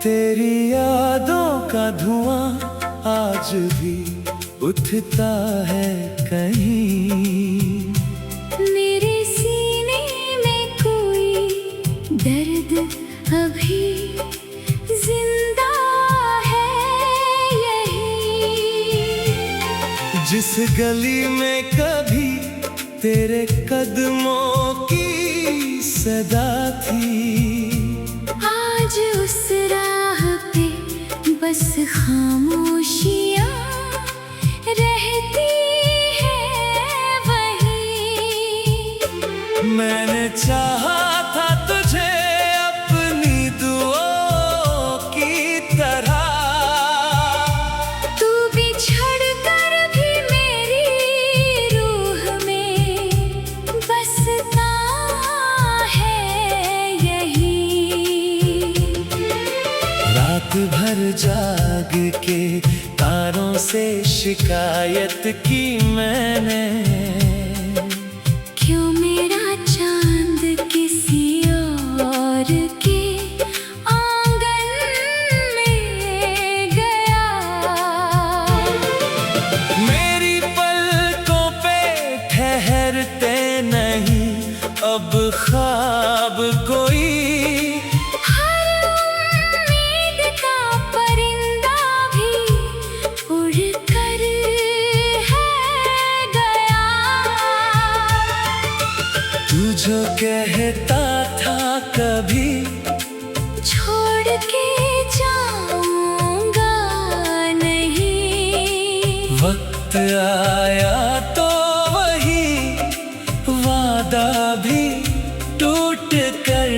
तेरी यादों का धुआं आज भी उठता है कहीं। मेरे सीने में कोई दर्द अभी जिंदा है यही। जिस गली में कभी तेरे कदमों की सदा थी, आज उस राह पे बस खामोशियाँ रहती है वही। मैंने चाहा था तुझे अपनी दुआओं की तरह, तू बिछड़ कर भी मेरी रूह में बसता है यही। रात भर जाग के तारों से शिकायत की मैंने, क्यों मेरा चांद किसी और के आंगन में गया। मेरी पलकों पे ठहरते नहीं अब ख्वाब कोई। हर उम्मीद का परिंदा भी उड़ कर है गया। तू जो कहता था कभी छोड़ के जाऊंगा नहीं, वक्त आया तो वही वादा भी टूट कर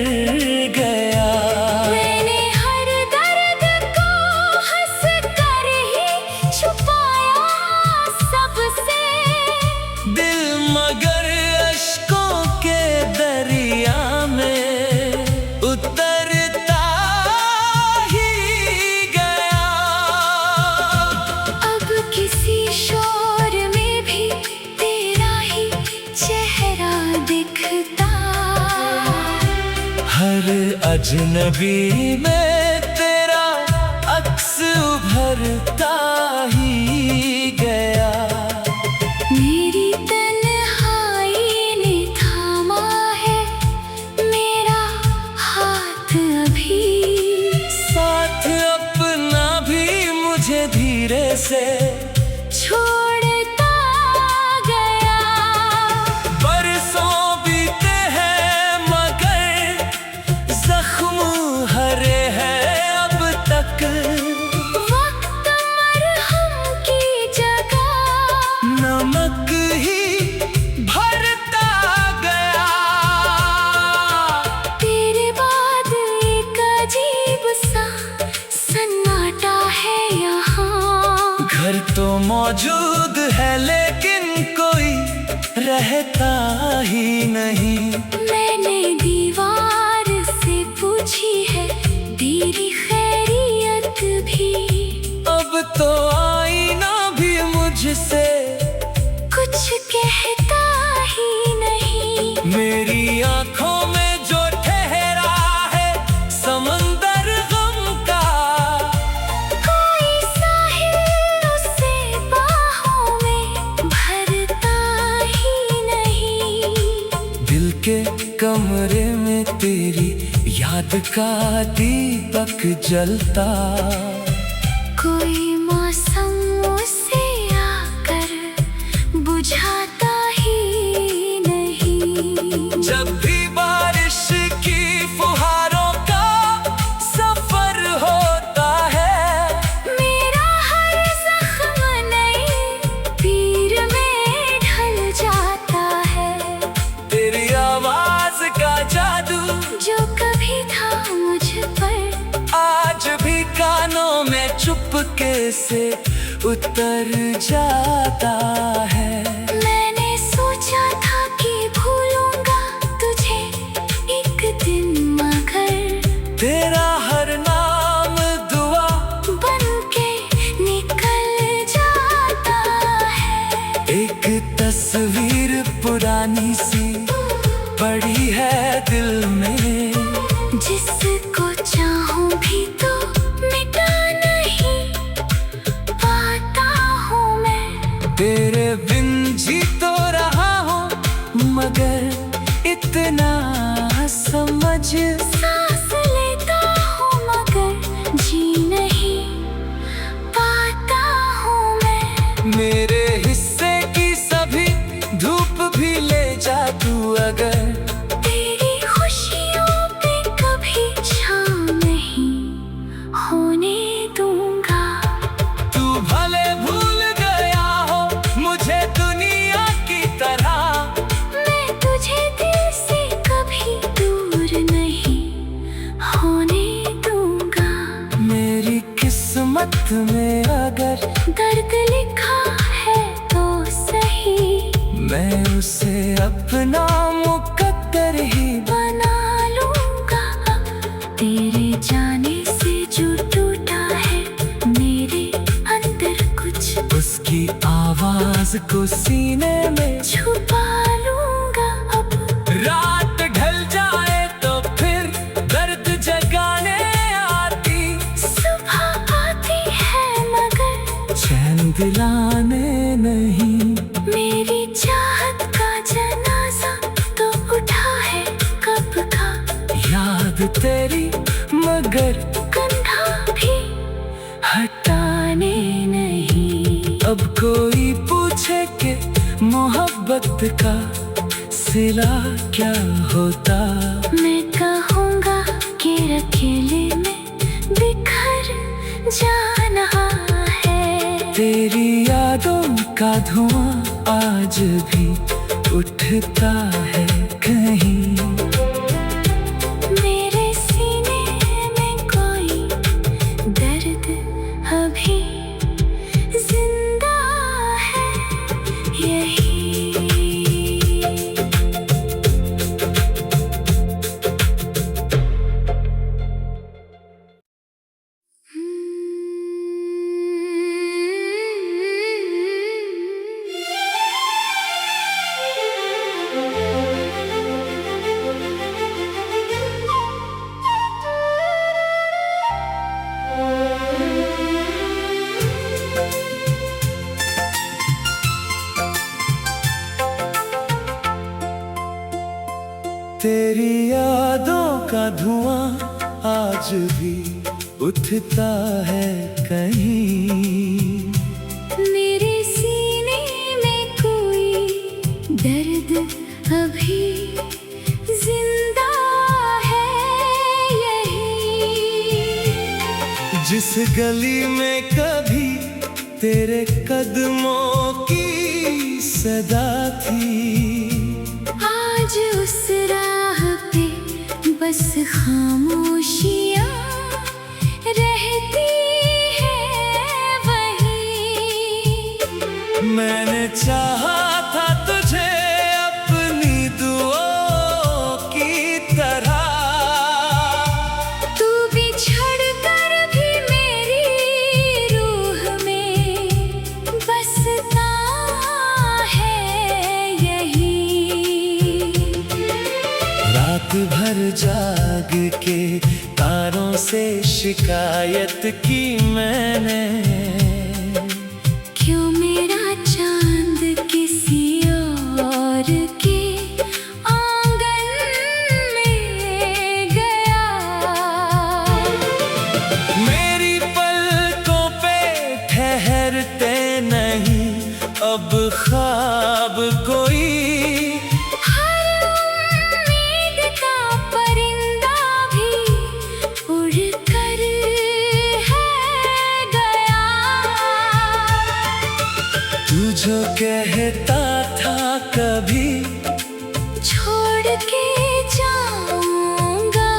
गया। मैंने हर दर्द को हंस कर ही छुपाया सबसे। दिल मगर अश्कों के दरिया में उतरता ही गया। अब किसी शोर में भी तेरा ही चेहरा दिखता। हर अजनबी में तेरा अक्स उभरता ही गया। मेरी तन्हाई ने थामा है मेरा हाथ अभी। साथ अपना भी मुझे धीरे से छोड़ता गया। बरसों बीते हैं मगर जख्म हरे हैं अब तक। वक्त मरहम की जगह नमक ही भरता गया। तेरे बाद एक अजीब सा सन्नाटा है यहाँ। घर तो मौजूद है लेकिन कोई रहता ही नहीं। मैंने दीवार से पूछी है तेरी खैरियत भी। अब तो आईना भी मुझसे कुछ कहता ही नहीं। मेरी आंखों में जो ठहरा है समंदर गम का, कोई साहिल उसे बाहों में भरता ही नहीं। दिल के कमरे में तेरी याद का दीपक जलता। कोई मौसम उसे आकर बुझाता ही नहीं। जब भी बारिश की फुहारों का सफर होता है, मेरा हर जख्म नई पीर में ढल जाता है। तेरी आवाज का जादू जो कभी था मुझ पर आज भी कानों में चुपके से उतर जाता है। मैंने सोचा था कि भूलूंगा तुझे एक दिन, मगर तेरा हर नाम दुआ बनके निकल जाता है। एक तस्वीर पुरानी सी पड़ी है दिल में, जिसको चाहूं भी तो तेरे बिन जी तो रहा हूँ मगर इतना समझ, सांस लेता हूँ मगर जी नहीं पाता हूँ मैं। मेरे हिस्से की सभी धूप भी ले जा तू अगर, तेरी खुशियों पे कभी छाँव नहीं होने दूंगा। तू भले भूल गया हो मुझे दुनिया की तरह, मैं तुझे दिल से कभी दूर नहीं होने दूंगा। मेरी किस्मत में अगर दर्द लिखा है तो सही, मैं उसे अपना मुकद्दर ही बना लूंगा अब। तेरे जाने से जो टूटा है मेरे अंदर कुछ, उसकी आवाज को सीने में छुपा लूंगा अब। रात ढल जाए तो फिर दर्द जगाने आती, सुबह आती है मगर चैन दिलाने नहीं। मेरी चाहत का जनाजा तो उठा है कब का, याद तेरी मगर कंधा भी हटाने नहीं। अब कोई पूछे कि मोहब्बत का सिला क्या होता, मैं कहूँगा कि अकेले में बिखर जाना है। तेरी यादों का धुआं आज भी उठता है कहीं। मेरे सीने में कोई दर्द अभी जिंदा है यही। तेरी यादों का धुआं आज भी उठता है कहीं। मेरे सीने में कोई दर्द अभी जिंदा है यही। जिस गली में कभी तेरे कदमों की सदा थी, आज उस राह पे बस खामोशियाँ रहती है वही। मैंने चाहा था तुझे अपनी दुआओं की तरह, तू बिछड़ कर भी मेरी रूह में बसता है यही। रात भर जाग के तारों से शिकायत की मैंने, क्यों मेरा चांद किसी और के आंगन में गया। मेरी पलकों पे ठहरते नहीं अब ख्वाब कोई, हर उम्मीद का परिंदा भी उड़ कर है गया। तू जो कहता था कभी छोड़ के जाऊंगा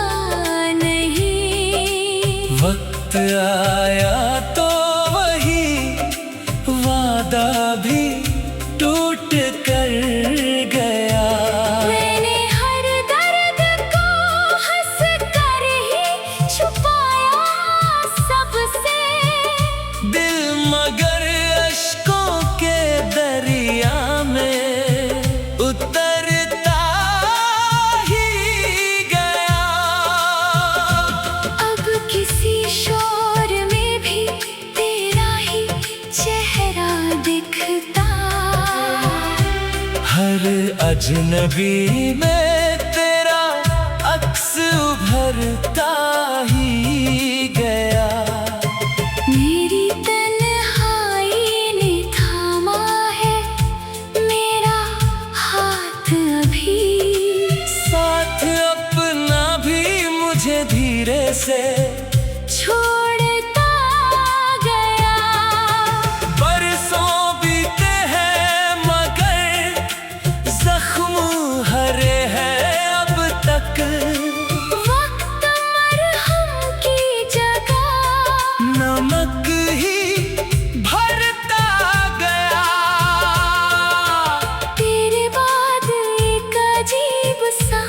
नहीं, वक्त आया तो वही वादा भी टूट कर गया। मैंने हर दर्द को हंस कर ही छुपाया सबसे, दिल मगर अश्कों के दरिया में उतरता ही गया। अब किसी शोर में भी तेरा ही चेहरा दिखता। हर अजनबी में तेरा अक्स उभरता ही गया। मेरी तन्हाई ने थामा है मेरा हाथ अभी। साथ अपना भी मुझे धीरे से छोड़ता गया। बरसों बीते हैं मगर जख्म हरे हैं अब तक। वक्त मरहम की जगह नमक ही भरता गया। तेरे बाद एक अजीब सा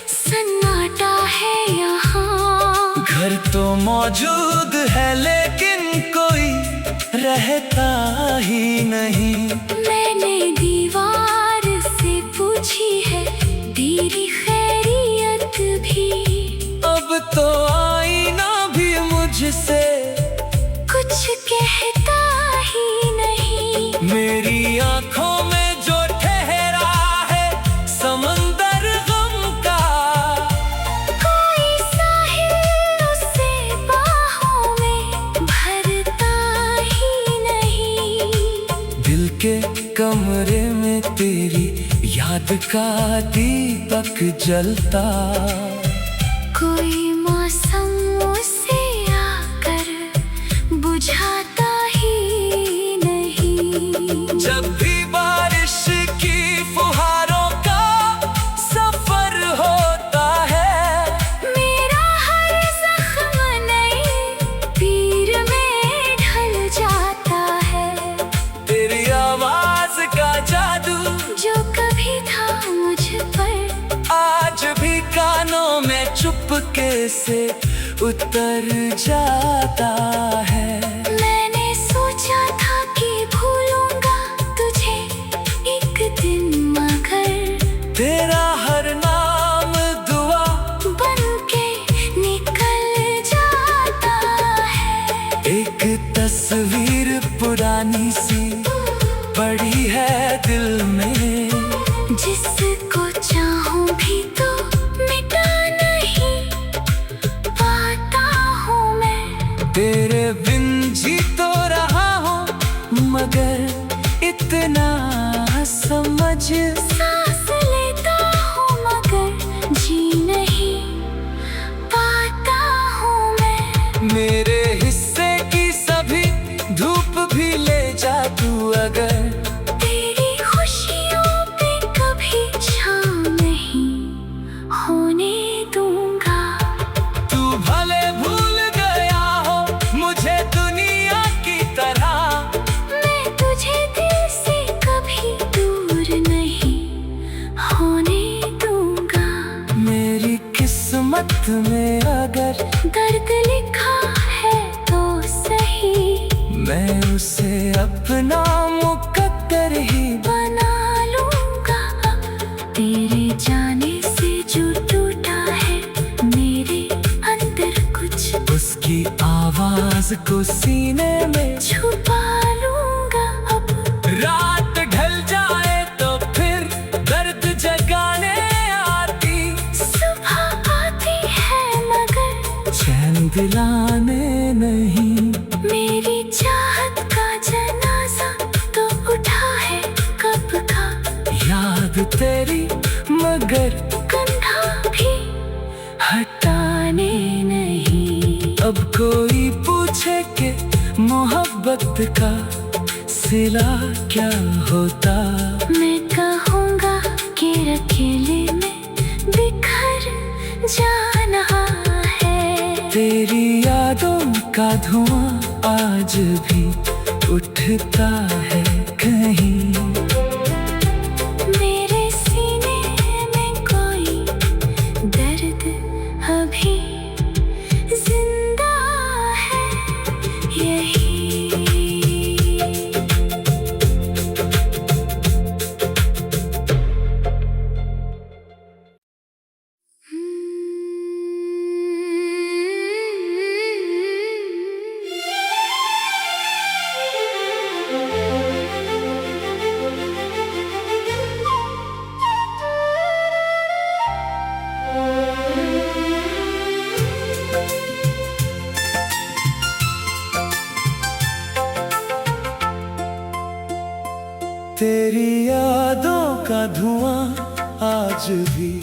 सन्नाटा है यहाँ। घर तो मौजूद है लेकिन कोई रहता ही नहीं। मैंने दीवार से पूछी है तेरी खैरियत भी। अब तो आईना भी मुझसे कुछ कहता ही नहीं। मेरी आंखों में जो ठहरा है समंदर गम का। कोई साहिल उसे बाहों में भरता ही नहीं। दिल के कमरे में तेरी याद का दीपक जलता। कोई मौसम उसे आकर बुझाता ही नहीं। जब भी बारिश की फुहारों का सफर होता है। मेरा हर जख्म नई पीर में ढल जाता है। तेरी आवाज का जादू जो कभी था मुझ पर आज भी कानों में चुपके से उतर जाता है। मैंने सोचा था कि भूलूंगा तुझे एक दिन मगर तेरा हर नाम दुआ बन के निकल जाता है। एक तस्वीर पुरानी सी पड़ी है दिल में। जिसको चाहूं भी तो मिटा नहीं पाता हूँ मैं। तेरे बिन जी तो रहा हूँ मगर इतना समझ। सांस लेता हूँ मगर जी नहीं पाता हूँ मैं। मेरे हिस्से की सभी धूप भी ले जा तू अगर। तेरी खुशियों पे कभी छाँव नहीं होने दूंगा। तू भले भूल गया हो मुझे दुनिया की तरह। मैं तुझे दिल से कभी दूर नहीं होने दूंगा। मेरी किस्मत में अगर दर्द लिखा है तो सही मैं उसे अपना मुकद्दर ही बना लूंगा। तेरे जाने से जो टूटा है मेरे अंदर कुछ उसकी आवाज को सीने में छुपा लूंगा अब। रात ढल जाए तो फिर दर्द जगाने आती। सुबह आती है मगर चैन दिलाने नहीं। मेरी चाहत का जनाजा तो उठा है कब का। याद तेरी मगर कंधा भी हटाने नहीं। अब कोई पूछे कि मोहब्बत का सिला क्या होता। मैं कहूँगा कि अकेले में बिखर जाना है। तेरी यादों का धुआं आज भी उठता है कहीं। मेरे सीने में कोई दर्द अभी जिंदा है यही। तेरी यादों का धुआं आज भी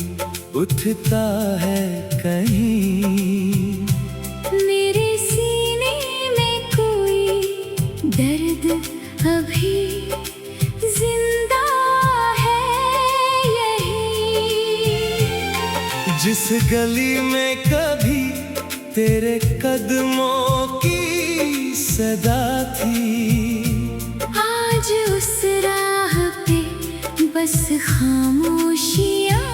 उठता है कहीं। मेरे सीने में कोई दर्द अभी जिंदा है यही। जिस गली में कभी तेरे कदमों की सदा थी, आज उस राह पे बस खामोशियाँ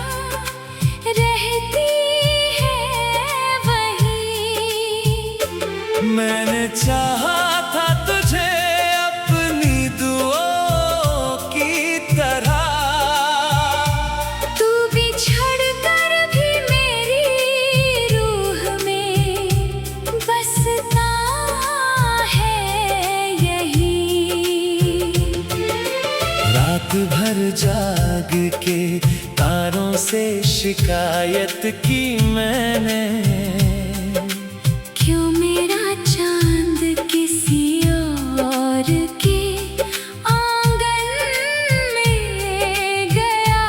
रहती है वहीं। मैंने चाहा था तुझे अपनी दुआओं की तरह, तू बिछड़ कर भी मेरी रूह में बसता है यही। रात भर जाग के तारों से शिकायत की मैंने, क्यों मेरा चांद किसी और के आंगन में गया।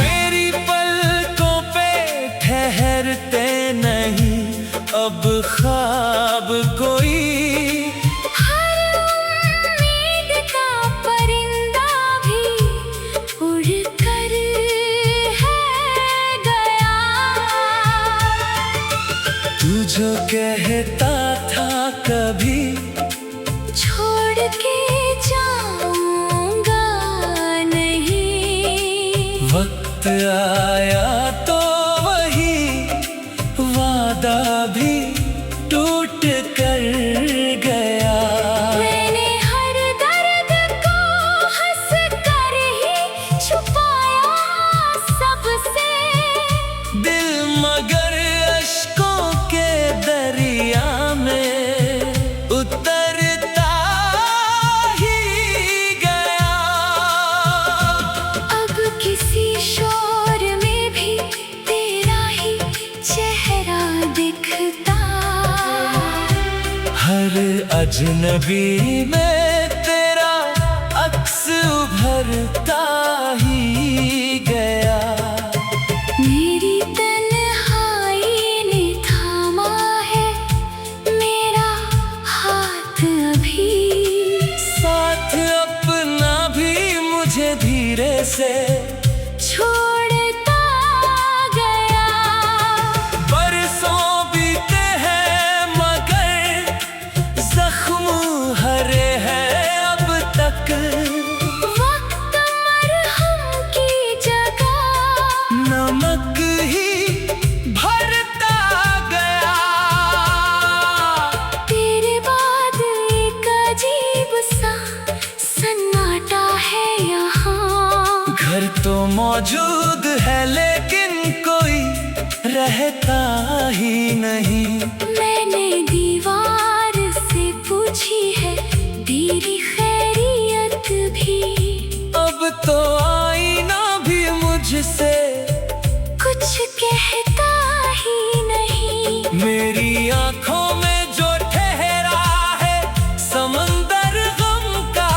मेरी पलकों पे ठहरते नहीं अब ख्वाब कोई। हर उम्मीद का परिंदा भी उड़ कर है गया। तू जो कहता था कभी छोड़ के जाऊंगा नहीं, वक्त आया तो वही वादा भी टूट कर गया। मैंने हर दर्द को हंस कर ही छुपाया सबसे। दिल मगर अश्कों के दरिया में उतरता ही गया। अब किसी शोर में भी तेरा ही चेहरा दिखता। हर अजनबी में तेरा अक्स उभरता ही गया। मेरी तन्हाई ने थामा है मेरा हाथ अभी। साथ अपना भी मुझे धीरे से छोड़ता गया। बरसों बीते हैं मगर जख्म हरे हैं अब तक। वक्त मरहम की जगह नमक ही भरता गया। तेरे बाद एक अजीब सा सन्नाटा है यहाँ। घर तो मौजूद है लेकिन कोई रहता ही नहीं। मैंने दीवार से पूछी है तेरी खैरियत भी। अब तो आईना भी मुझसे कुछ कहता ही नहीं। मेरी आंखों में जो ठहरा है समंदर गम का,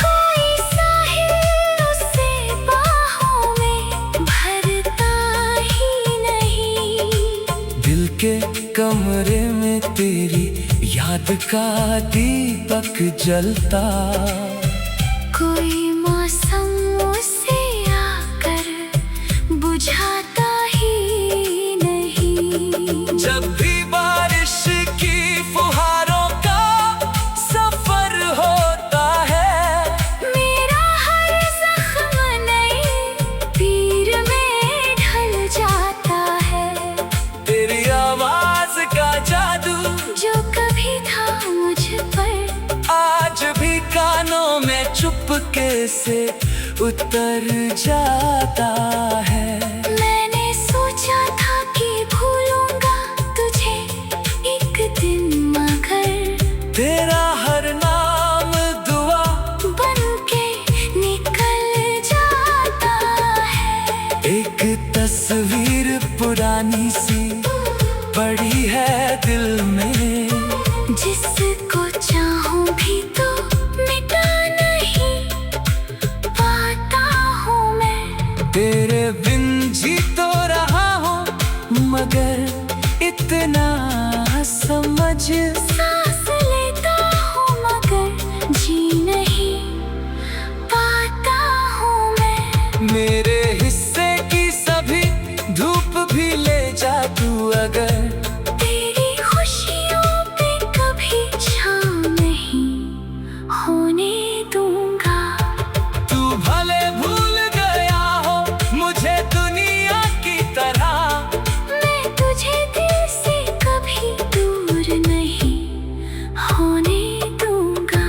कोई साहिल उसे बाहों में भरता ही नहीं। दिल के कमरे में तेरी याद का दीपक जलता। कोई मौसम उसे आकर बुझाता ही नहीं। जब भी बारिश की फुहारों का सफर होता है, मेरा हर जख्म नई पीर में ढल जाता है। तेरी आवाज का जादू जो कभी था मुझ पर आज भी कानों में चुपके से उतर जाता है। मैंने सोचा था कि भूलूंगा तुझे एक दिन, मगर तेरा हर नाम दुआ बनके निकल जाता है। एक तस्वीर पुरानी सी पड़ी है दिल में, जिसको चाहूं भी तो इतना समझ। सांस लेता हूँ मगर जी नहीं पाता हूँ मैं। मेरे हिस्से की सभी धूप भी ले जा तू अगर। तेरी खुशियों पे कभी छाँव नहीं होने दूंगा। तू भले भूल गया हो मुझे दुनिया की तरह, मैं तुझे दिल से कभी दूर नहीं होने दूंगा।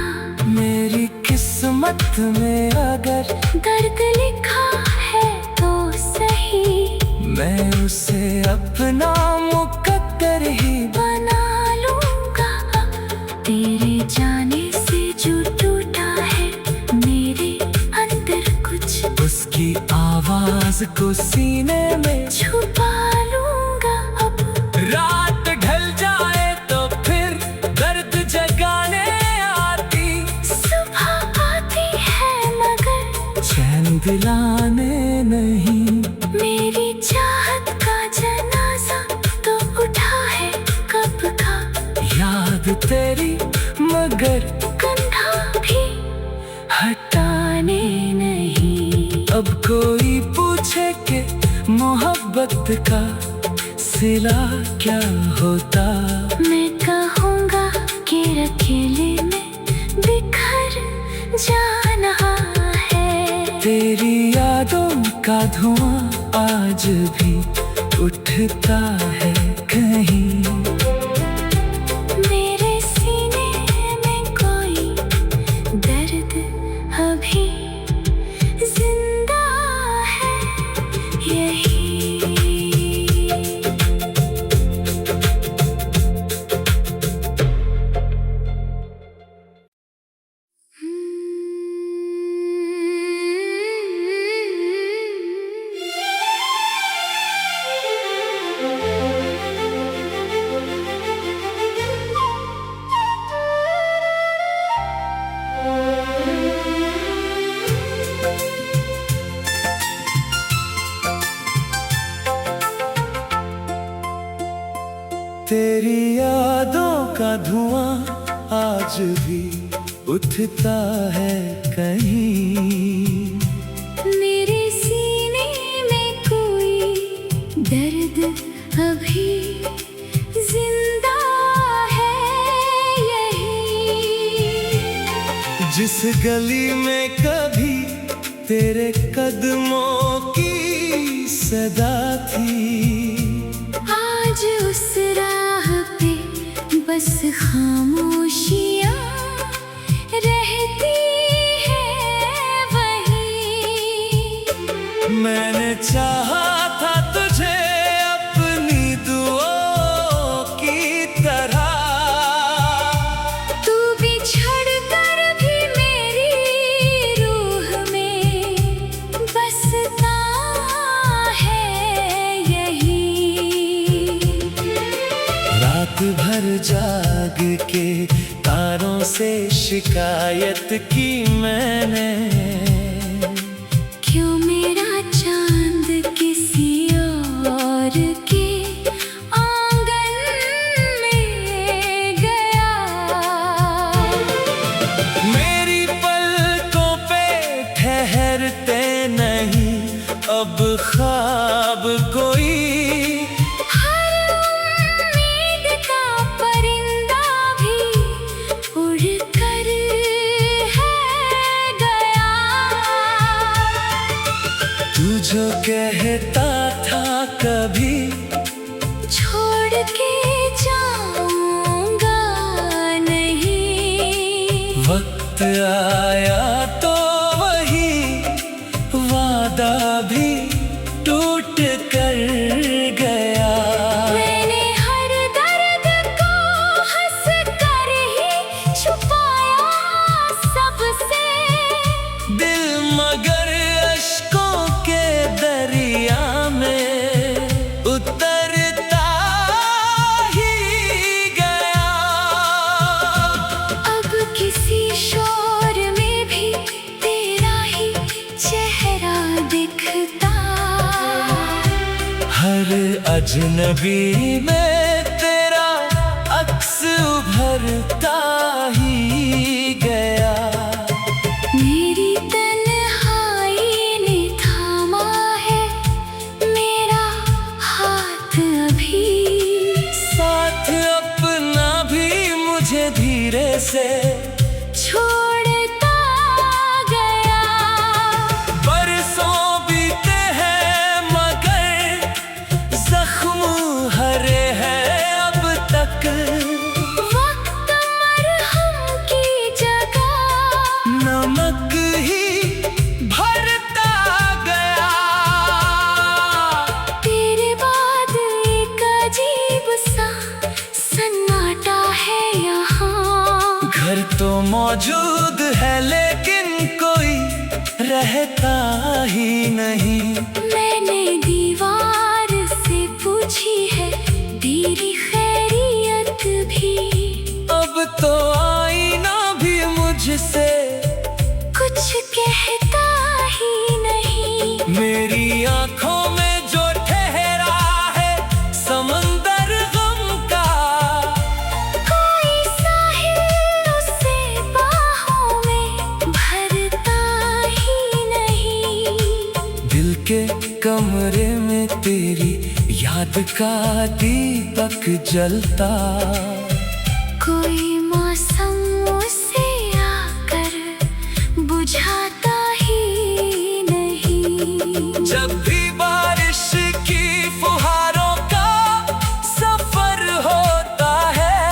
मेरी किस्मत में अगर दर्द लिखा है तो सही, मैं उसे अपना मुकद्दर ही बना लूंगा। तेरे जाने से जो टूटा है मेरे अंदर कुछ, उसकी आवाज को सीने में छुपा लूंगा अब। रात ढल जाए तो फिर दर्द जगाने आती, सुबह आती है मगर चैन दिलाने नहीं। मेरी चाहत का जनाजा तो उठा है कब का, याद तेरी मगर कंधा भी हटाने नहीं। अब कोई पूछे कि मोहब्बत का सिला क्या होता, मैं कहूँगा कि अकेले में बिखर जाना है। तेरी यादों का धुआं आज भी उठता है कहीं। मेरे सीने में कोई दर्द अभी जिंदा है यही। तेरी यादों का धुआं आज भी उठता है कहीं। मेरे सीने में कोई दर्द अभी जिंदा है यही। जिस गली में कभी तेरे कदमों की सदा थी, आज उस राह पे बस खामोशियाँ रहती है वही। मैंने चाहा था तुझे अपनी दुआओं की तरह, तू बिछड़ कर भी मेरी रूह में बसता है यही। रात भर जाग के तारों से शिकायत की मैंने, क्यों मेरा चांद किसी और के आंगन में गया। मेरी पलकों पे ठहरते नहीं अब ख्वाब कोई। हर उम्मीद का परिंदा भी उड़ कर है गया। तू जो कहता था कभी छोड़ के जाऊंगा नहीं, वक्त आया तो वही वादा भी टूट कर गया। मैंने हर दर्द को हंस कर ही छुपाया सबसे। दिल मगर अश्कों के दरिया में उतरता ही गया। अब किसी शोर में भी अजनबी में तेरा अक्स उभरता ही गया। मेरी तन्हाई ने थामा है मेरा हाथ अभी, साथ अपना भी मुझे धीरे से छोड़ता गया। बरसों बीते हैं मगर जख्म हरे हैं अब तक। वक्त मरहम की जगह नमक ही भरता गया। तेरे बाद एक अजीब सा सन्नाटा है यहाँ। घर तो मौजूद है लेकिन कोई रहता ही नहीं। मैंने दीवार से पूछी है तेरी खैरियत भी, अब तो आईना भी मुझसे कुछ कहता ही नहीं। मेरी आंखों में जो ठहरा है समंदर गम का, कोई साहिल उसे बाहों में भरता ही नहीं। दिल के कमरे में तेरी याद का दीपक जलता। कोई मौसम उसे आकर बुझाता ही नहीं। जब भी बारिश की फुहारों का सफर होता है,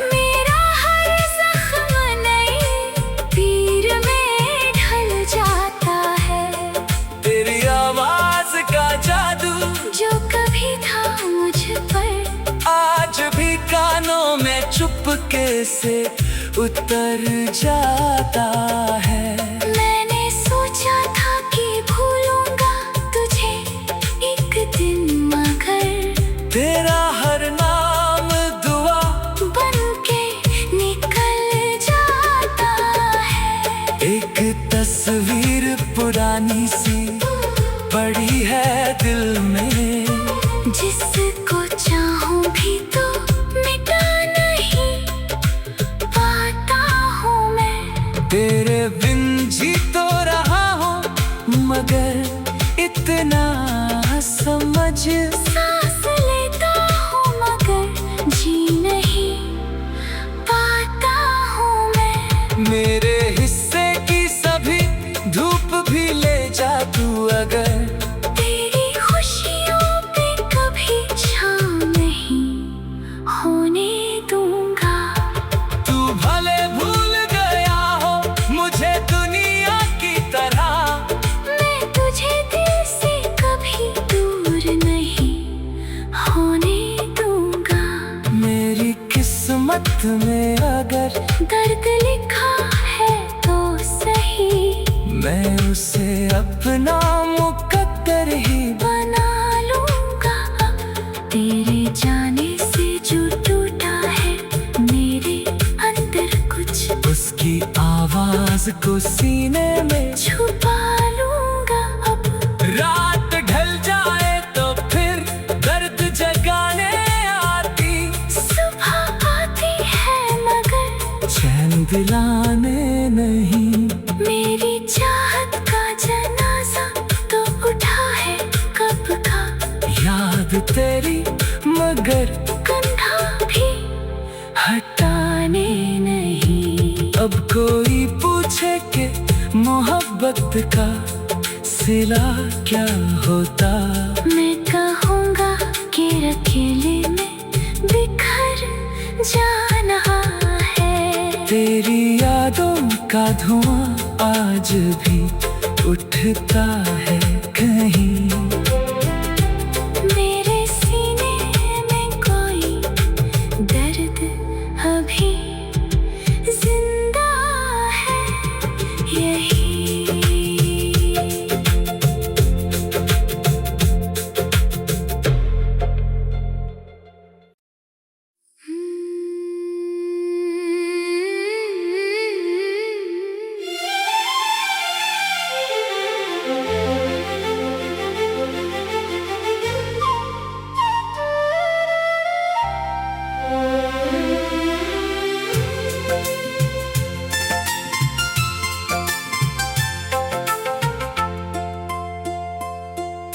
मेरा हर जख्म नई पीर में ढल जाता है। तेरी आवाज का जादू जो कभी था मुझ पर आज भी कानों में चुपके से उतर जाता है। मैंने सोचा था कि भूलूंगा तुझे एक दिन, मगर तेरा हर नाम दुआ बन के निकल जाता है। एक तस्वीर पुरानी सी पड़ी है दिल में, जिसको चाहूं भी तो मिटा नहीं पाता हूँ मैं। तेरे बिन जी तो रहा हूँ मगर इतना समझ। सांस लेता हूँ मगर जी नहीं पाता हूँ मैं। मेरे हिस्से की सभी धूप भी ले जा तू अगर, तेरी खुशियों पे कभी छाँव नहीं होने दूंगा। तू भले भूल गया हो मुझे दुनिया की तरह, मैं तुझे दिल से कभी दूर नहीं होने दूंगा। मेरी किस्मत में अगर दर्द लिखा है तो सही, मैं उसे अपना मुकद्दर ही बना लूंगा अब। तेरे जाने से जो टूटा है मेरे अंदर कुछ, उसकी आवाज को सीने में छुपा लूंगा अब। रात ढल जाए तो फिर दर्द जगाने आती, सुबह आती है मगर चैन दिलाने नहीं। मेरी चाहत का जनाजा तो उठा है कब का, याद तेरी मगर कंधा भी हटाने नहीं। अब कोई पूछे कि मोहब्बत का सिला क्या होता, मैं कहूँगा कि अकेले में बिखर जाना है। तेरी यादों का धुआं आज भी उठता है कहीं। मेरे सीने में कोई दर्द अभी जिंदा है यही।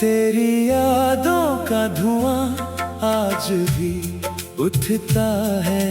तेरी यादों का धुआं आज भी उठता है।